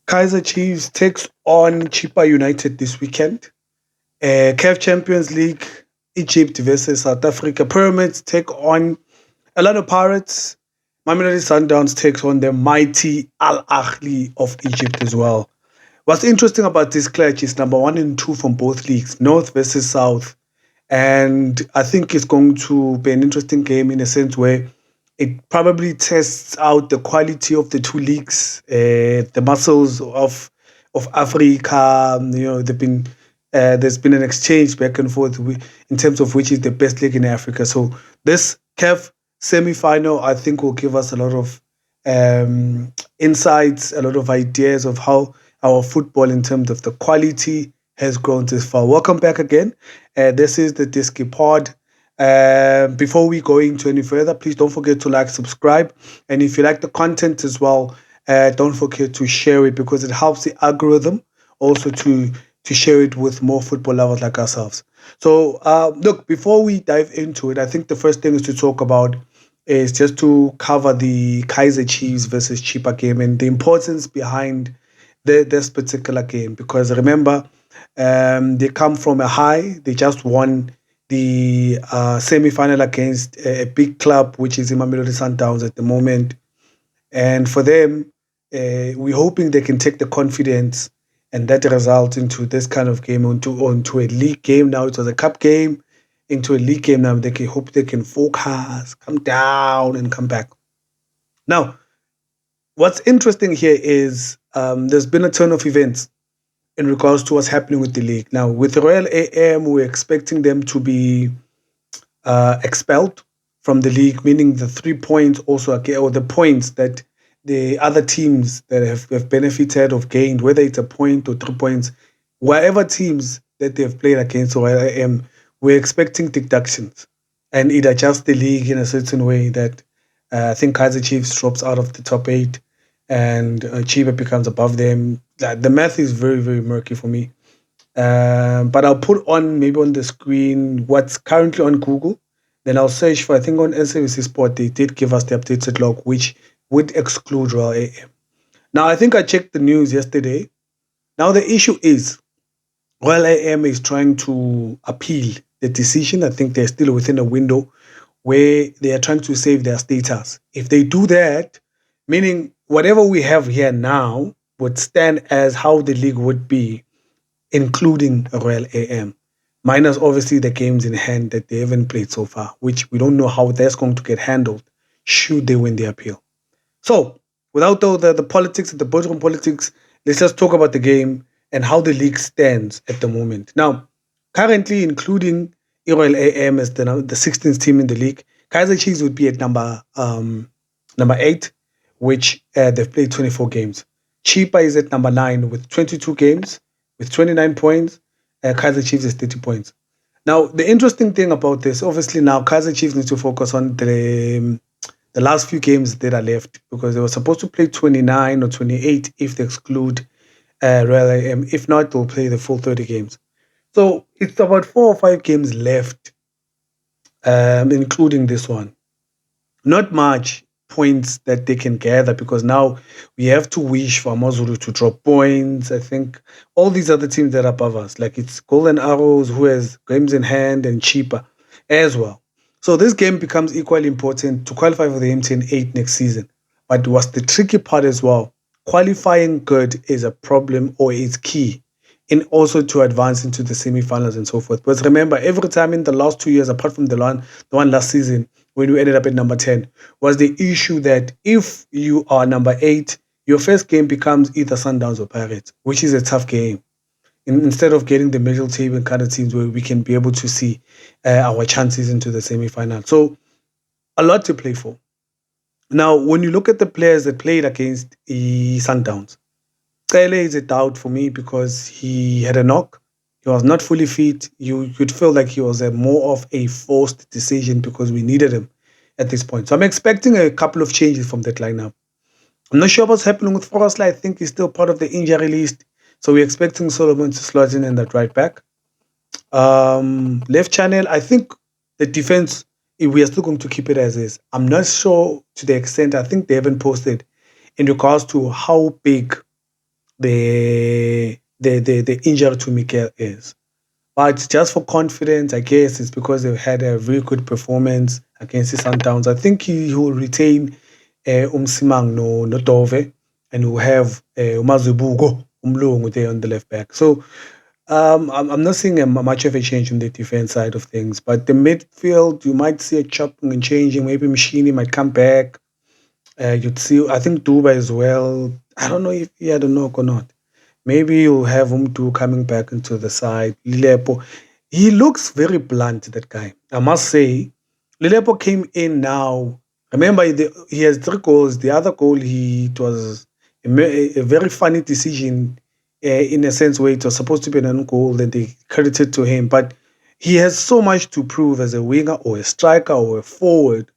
Kaiser Chiefs takes on Chipa United this weekend. CAF Champions League, Egypt versus South Africa. Pyramids take on Orlando Pirates. Mamelodi Sundowns takes on the mighty Al Ahly of Egypt as well. What's interesting about this clash is number one and two from both leagues, North versus South. And I think it's going to be an interesting game in a sense where it probably tests out the quality of the two leagues, the muscles of Africa. There's been an exchange back and forth in terms of which is the best league in Africa. So this CAF semi-final, I think, will give us a lot of insights, a lot of ideas of how our football, in terms of the quality, has grown this far. Welcome back again. This is the Disky Pod. Before we go into any further, please don't forget to like, subscribe, and if you like the content as well, don't forget to share it because it helps the algorithm also to share it with more football lovers like ourselves. So, look, before we dive into it, I think the first thing is to talk about is just to cover the Kaiser Chiefs versus Chipa game and the importance behind this particular game. Because remember, they come from a high. They just won the semi-final against a big club, which is Mamelodi Sundowns at the moment. And for them, we're hoping they can take the confidence and that result into this kind of game, onto a league game. Now it was a cup game, into a league game. Now they can hope they can focus, come down, and come back. Now, what's interesting here is there's been a turn of events in regards to what's happening with the league. Now, with Royal AM, we're expecting them to be expelled from the league, meaning the 3 points also, or the points that the other teams that have benefited or gained, whether it's a point or 3 points, whatever teams that they've played against Royal AM, we're expecting deductions. And it adjusts the league in a certain way that I think Kaiser Chiefs drops out of the top eight and Chiba becomes above them. The math is very, very murky for me. But I'll put on maybe on the screen what's currently on Google. Then I'll search for, I think on SABC Sport, they did give us the updated log, which would exclude Royal AM. Now, I think I checked the news yesterday. Now, the issue is Royal AM is trying to appeal the decision. I think they're still within a window where they are trying to save their status. If they do that, meaning whatever we have here now would stand as how the league would be, including Royal AM, minus obviously the games in hand that they haven't played so far, which we don't know how that's going to get handled should they win the appeal. So, without all the politics and the boardroom politics, let's just talk about the game and how the league stands at the moment. Now, currently, including Royal AM as the 16th team in the league, Kaiser Chiefs would be at number 8, which they've played 24 games. Chipa is at number 9 with 22 games, with 29 points. Kaiser Chiefs is 30 points. Now, the interesting thing about this, obviously now Kaiser Chiefs needs to focus on the last few games that are left because they were supposed to play 29 or 28 if they exclude Royal AM. If not, they'll play the full 30 games. So it's about 4 or 5 games left, including this one. Not much points that they can gather because now we have to wish for Amazulu to drop points. I think all these other teams that are above us, like it's Golden Arrows, who has games in hand, and Cheaper as well. So this game becomes equally important to qualify for the MTN 8 next season. But what's the tricky part as well? Qualifying good is a problem or is key in also to advance into the semi-finals and so forth. But remember, every time in the last 2 years, apart from the one last season, when we ended up at number 10, was the issue that if you are number 8, your first game becomes either Sundowns or Pirates, which is a tough game. Instead of getting the middle table kind of teams where we can be able to see our chances into the semi-final. So a lot to play for. Now, when you look at the players that played against Sundowns, Cele is a doubt for me because he had a knock. He was not fully fit. You could feel like he was more of a forced decision because we needed him at this point. So I'm expecting a couple of changes from that lineup. I'm not sure what's happening with Forrestler. I think he's still part of the injury list. So we're expecting Solomon to slot in that right back. Left channel, I think the defense, we are still going to keep it as is. I'm not sure to the extent, I think they haven't posted in regards to how big the injury to Mikel is. But just for confidence, I guess it's because they've had a very good performance against the Sundowns. I think he will retain Umsimang no Dove, and will have Umazubugo Umlungu there on the left back. So I'm not seeing much of a change in the defense side of things, but the midfield, you might see a chopping and changing. Maybe Machini might come back. You'd see, I think Duba as well. I don't know if he had a knock or not. Maybe you'll have Umdu coming back into the side. Lilepo, he looks very blunt, that guy. I must say, Lilepo came in now. Remember, he has 3 goals. The other goal, it was a very funny decision in a sense where it was supposed to be an own goal, then they credited to him. But he has so much to prove as a winger or a striker or a forward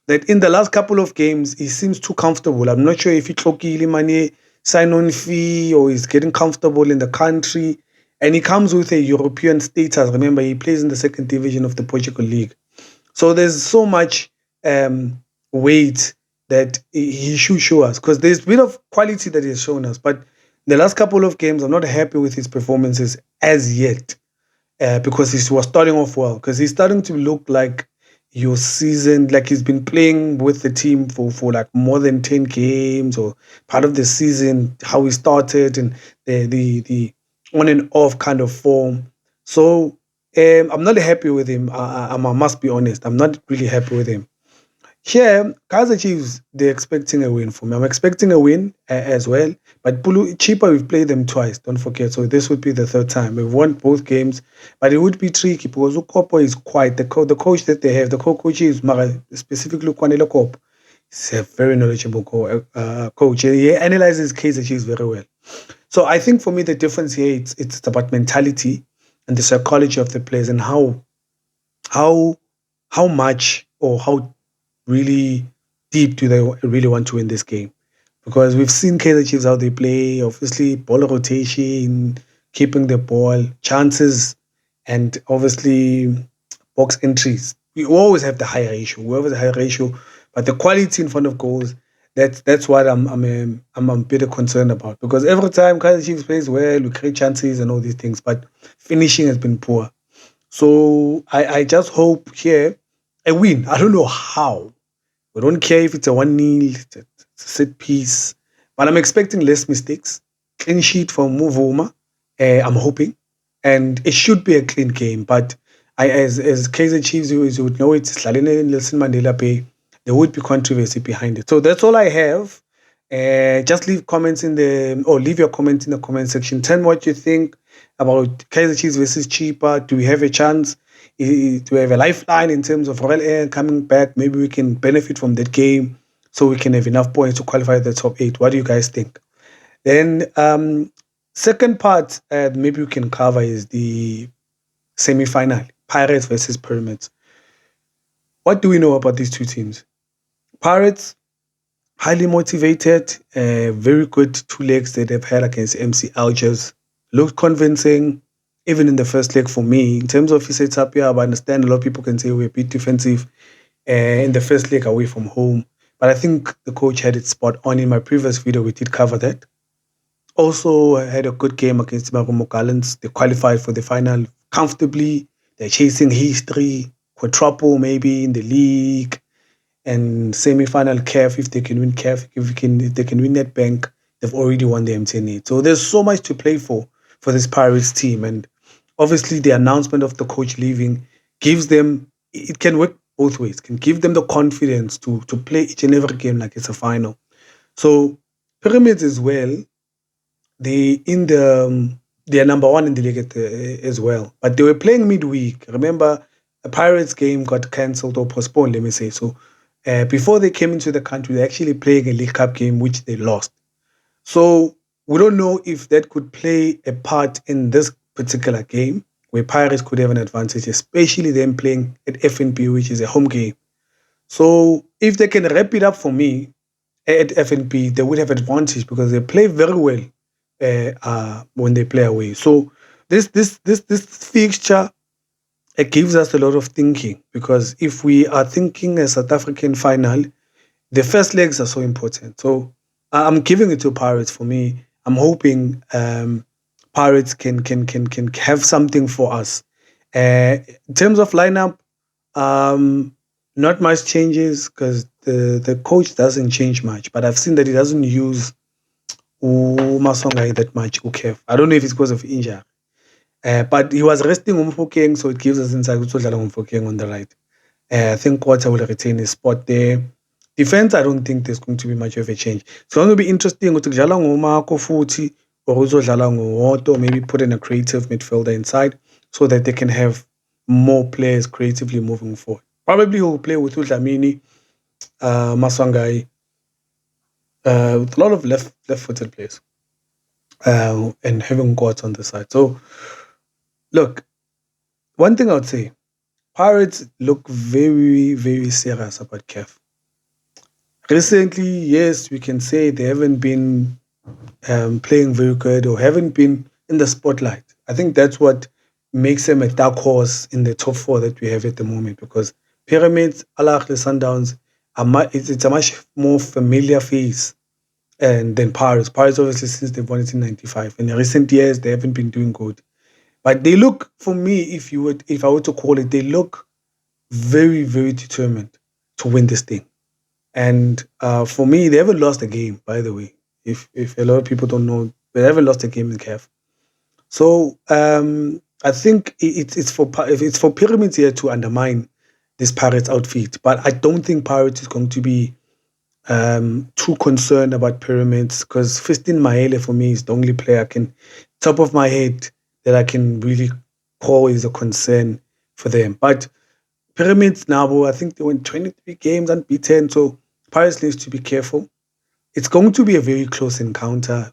that in the last couple of games, he seems too comfortable. I'm not sure if he Tlokile money sign-on fee or he's getting comfortable in the country. And he comes with a European status. Remember, he plays in the second division of the Portugal League. So there's so much weight that he should show us because there's a bit of quality that he's shown us. But the last couple of games, I'm not happy with his performances as yet because he was starting off well. Because he's starting to look like your season, like he's been playing with the team for like more than 10 games or part of the season, how he started and the on and off kind of form. So I'm not happy with him. I must be honest. I'm not really happy with him. Here, Kaiser Chiefs, they're expecting a win for me. I'm expecting a win as well. But Pulu Cheaper, we've played them twice, don't forget. So this would be the third time. We've won both games, but it would be tricky because Ukopo is quite, the coach that they have, the co-coach is specifically Kwanele Kopo. He's a very knowledgeable coach. He analyzes Kaiser Chiefs very well. So I think for me, the difference here, it's about mentality and the psychology of the players and how much or how really deep do they really want to win this game? Because we've seen Kaizer Chiefs how they play, obviously ball rotation, keeping the ball, chances, and obviously box entries. We always have the high ratio. We always have the high ratio, but the quality in front of goals. That's what I'm a bit concerned about because every time Kaizer Chiefs plays well, we create chances and all these things, but finishing has been poor. So I just hope here a win. I don't know how. We don't care if it's a 1-0, it's a set piece, but I'm expecting less mistakes. Clean sheet from Muvuma, I'm hoping, and it should be a clean game. But as Kaizer Chiefs, you would know, it's Lalene Nelson Mandela Bay. There would be controversy behind it. So that's all I have. Just leave comments leave your comments in the comment section. Tell me what you think about Kaizer Chiefs versus Cheaper. Do we have a chance? Do we have a lifeline in terms of Royal Air coming back? Maybe we can benefit from that game so we can have enough points to qualify the top 8. What do you guys think? Then second part maybe we can cover is the semi-final, Pirates versus Pyramids. What do we know about these two teams? Pirates, highly motivated, very good 2 legs that they've had against MC Algiers. Looked convincing, even in the first leg for me. In terms of his setup, yeah, I understand a lot of people can say we're a bit defensive in the first leg away from home. But I think the coach had it spot on. In my previous video, we did cover that. Also had a good game against Marumo Gallants. They qualified for the final comfortably. They're chasing history, quadruple maybe in the league, and semi-final CAF. If they can win CAF, if they can win Nedbank, they've already won the MTN8. So there's so much to play for this Pirates team. And obviously the announcement of the coach leaving gives them, it can work both ways, can give them the confidence to play each and every game like it's a final. So Pyramids as well, they are number 1 in the league as well. But they were playing midweek. Remember, a Pirates game got cancelled or postponed, let me say. So before they came into the country, they're actually playing a League Cup game, which they lost. So we don't know if that could play a part in this particular game where Pirates could have an advantage, especially them playing at FNB, which is a home game. So if they can wrap it up for me at FNB, they would have advantage because they play very well when they play away. So this fixture, it gives us a lot of thinking because if we are thinking a South African final, the first legs are so important. So I'm giving it to Pirates for me. I'm hoping Pirates can have something for us. In terms of lineup, not much changes because the coach doesn't change much. But I've seen that he doesn't use Masongai that much. Ukev. I don't know if it's because of injury. But he was resting Umfokeng, so it gives us insight to Umfokeng on the right. I think Quarter will retain his spot there. Defense, I don't think there's going to be much of a change. It's going to be interesting to Jala Marco Futi or also Jala Otto, maybe put in a creative midfielder inside so that they can have more players creatively moving forward. Probably he'll play with Udlamini, Maswangai, with a lot of left-footed players, and having Quartz on the side. So, look, one thing I would say, Pirates look very, very serious about CAF. Recently, yes, we can say they haven't been playing very good or haven't been in the spotlight. I think that's what makes them a dark horse in the top four that we have at the moment, because Pyramids, Al Ahly, Sundowns, it's a much more familiar face and than Pirates. Pirates, obviously, since they've won it in '95. In the recent years, they haven't been doing good. But they look, for me, if I were to call it, they look very, very determined to win this thing. And for me, they haven't lost a game, by the way. If a lot of people don't know, they haven't lost a game in CAF. So I think it's for Pyramids here to undermine this Pirates outfit. But I don't think Pirates is going to be too concerned about Pyramids, because Fistin Maele for me is the only player I can, top of my head, that I can really call is a concern for them. But Pyramids now, I think they won 23 games unbeaten, so Pirates needs to be careful. It's going to be a very close encounter.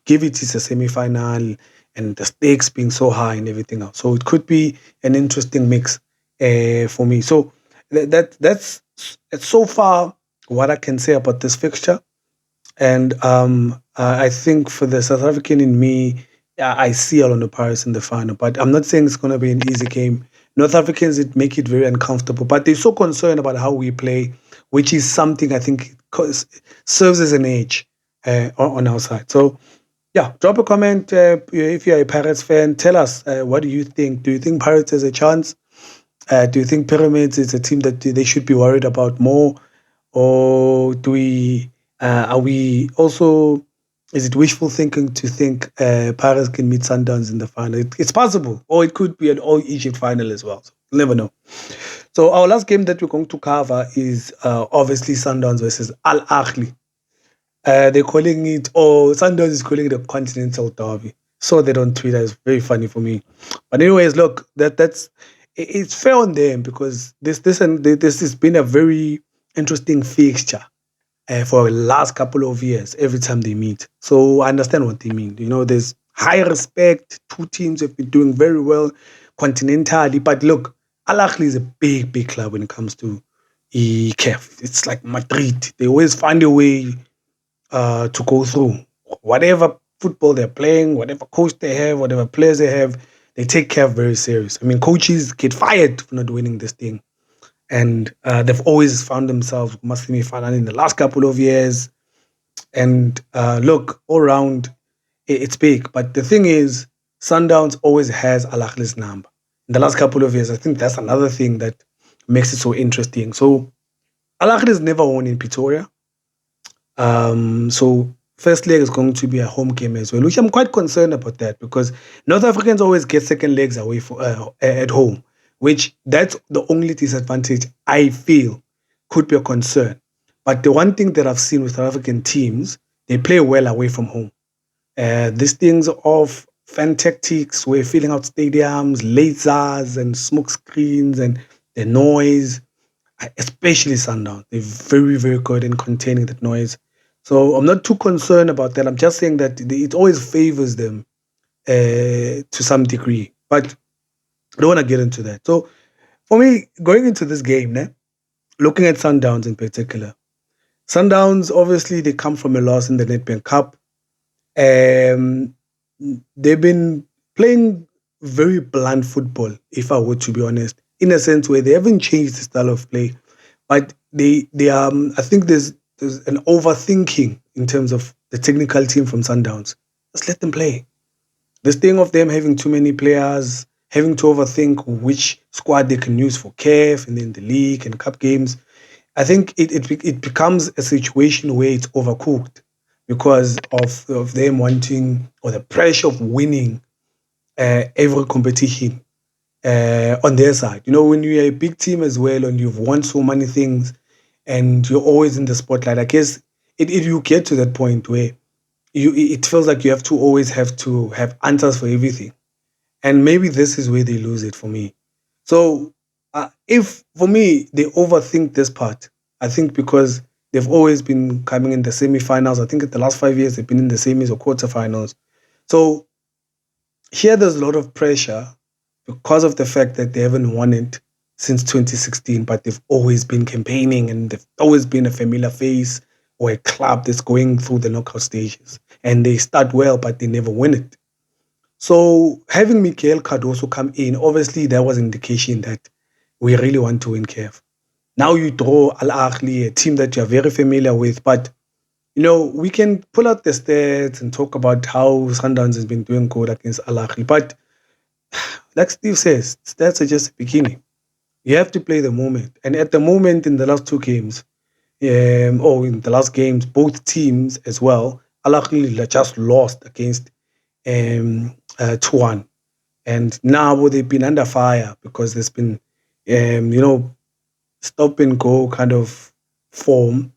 Give it is a semi-final and the stakes being so high and everything else. So it could be an interesting mix for me. So that's so far what I can say about this fixture. And I think for the South African in me, I see Orlando Pirates in the final. But I'm not saying it's going to be an easy game. North Africans, it make it very uncomfortable. But they're so concerned about how we play, which is something I think serves as an edge on our side. So, yeah, drop a comment if you're a Pirates fan. Tell us, what do you think? Do you think Pirates has a chance? Do you think Pyramids is a team that they should be worried about more? Or are we also, is it wishful thinking to think Pirates can meet Sundowns in the final? It's possible, or it could be an all Egypt final as well. So you'll never know. So our last game that we're going to cover is obviously Sundowns versus Al Ahly. They're calling it, or Sundowns is calling it a continental derby. So they don't tweet. It's very funny for me. But anyways, look, it's fair on them, because this has been a very interesting fixture for the last couple of years every time they meet. So I understand what they mean. There's high respect. Two teams have been doing very well continentally. But look, Al Ahly is a big, big club when it comes to CAF. It's like Madrid. They always find a way to go through. Whatever football they're playing, whatever coach they have, whatever players they have, they take CAF very serious. I mean, coaches get fired for not winning this thing. And they've always found themselves semi-final in the last couple of years. And look, all around, it's big. But the thing is, Sundowns always has Al Ahly's number. In the last couple of years, I think that's another thing that makes it so interesting. So Al Ahly has never won in Pretoria. So first leg is going to be a home game as well, which I'm quite concerned about that, because North Africans always get second legs away at home, which that's the only disadvantage I feel could be a concern. But the one thing that I've seen with South African teams, they play well away from home. These things of fan tactics, we're filling out stadiums, lasers and smoke screens and the noise, especially Sundown. They're very, very good in containing that noise. So I'm not too concerned about that. I'm just saying that it always favors them to some degree. But I don't want to get into that. So for me, going into this game, looking at Sundowns in particular, Sundowns, obviously, they come from a loss in the Nedbank Cup. They've been playing very blunt football, if I were to be honest, in a sense where they haven't changed the style of play, but they I think there's an overthinking in terms of the technical team from Sundowns. Just let them play. This thing of them having too many players, having to overthink which squad they can use for CAF and then the league and cup games, I think it becomes a situation where it's overcooked because of them wanting or the pressure of winning every competition on their side. You know, when you're a big team as well and you've won so many things and you're always in the spotlight, I guess you get to that point where it feels like you have to always have to have answers for everything. And maybe this is where they lose it for me. So, if for me they overthink this part, I think because they've always been coming in the semifinals. I think in the last 5 years they've been in the semis or quarterfinals. So here there's a lot of pressure because of the fact that they haven't won it since 2016, but they've always been campaigning and they've always been a familiar face or a club that's going through the knockout stages. And they start well, but they never win it. So having Miguel Cardoso come in, obviously there was indication that we really want to win CAF. Now you draw Al Ahly, a team that you're very familiar with, but you know, we can pull out the stats and talk about how Sundowns has been doing good against Al Ahly. But like Steve says, stats are just a beginning. You have to play the moment. And at the moment, in the last two games, or in the last games, both teams as well, Al Ahly just lost against 2-1. And now they've been under fire because there's been, you know, stop and go kind of form.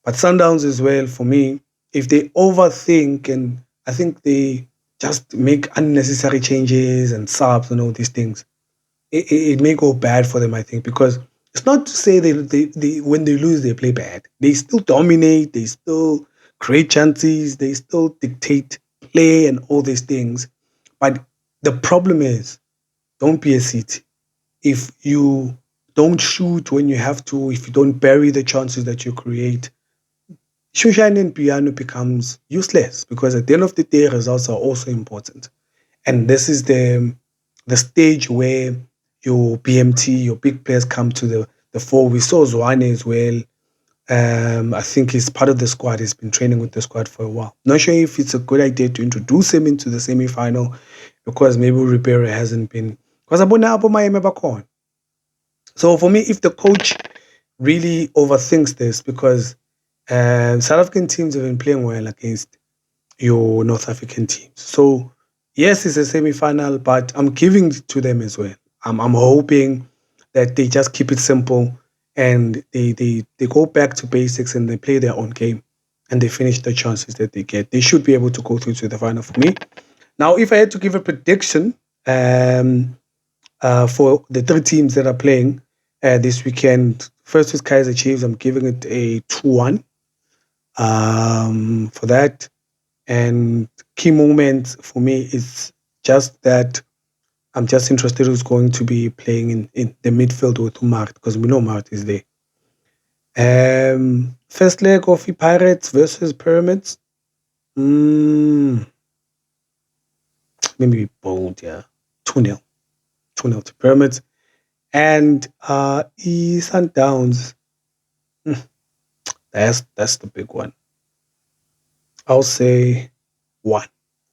But Sundowns as well, for me, if they overthink and I think they just make unnecessary changes and subs and all these things, it may go bad for them, I think, because it's not to say they when they lose, they play bad. They still dominate, they still create chances, they still dictate play and all these things. But the problem is, don't be a city. If you don't shoot when you have to, if you don't bury the chances that you create, Shushan and piano becomes useless because at the end of the day, results are also important. And this is the stage where your BMT, your big players come to the fore. We saw Zwane as well. I think he's part of the squad. He's been training with the squad for a while. Not sure if it's a good idea to introduce him into the semi-final because maybe Ribeiro hasn't been. Because so for me, if the coach really overthinks this, because South African teams have been playing well against your North African teams. So yes, it's a semi-final, but I'm giving it to them as well. I'm hoping that they just keep it simple and they go back to basics and they play their own game and they finish the chances that they get. They should be able to go through to the final for me. Now, if I had to give a prediction for the three teams that are playing this weekend, first with Kaiser Chiefs, I'm giving it a 2-1 for that. And key moment for me is just that I'm just interested who's going to be playing in the midfield with Umar because we know Umar is there. First leg of the Pirates versus Pyramids. Maybe bold, yeah. 2-0. 2-0 to Pyramids. And Sundowns. That's the big one. I'll say 1.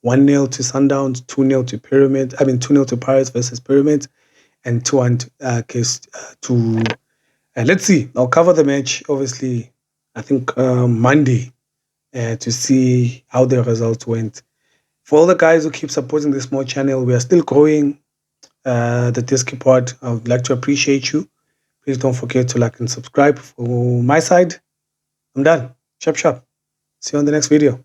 1-0 to Sundowns, 2-0 to Pyramids. 2-0 to Pirates versus Pyramids, and 2-1 to. Let's see. I'll cover the match, obviously, I think Monday to see how the results went. For all the guys who keep supporting this small channel, we are still growing the Disky Pod. I would like to appreciate you. Please don't forget to like and subscribe. For my side, I'm done. Sharp, sharp. See you on the next video.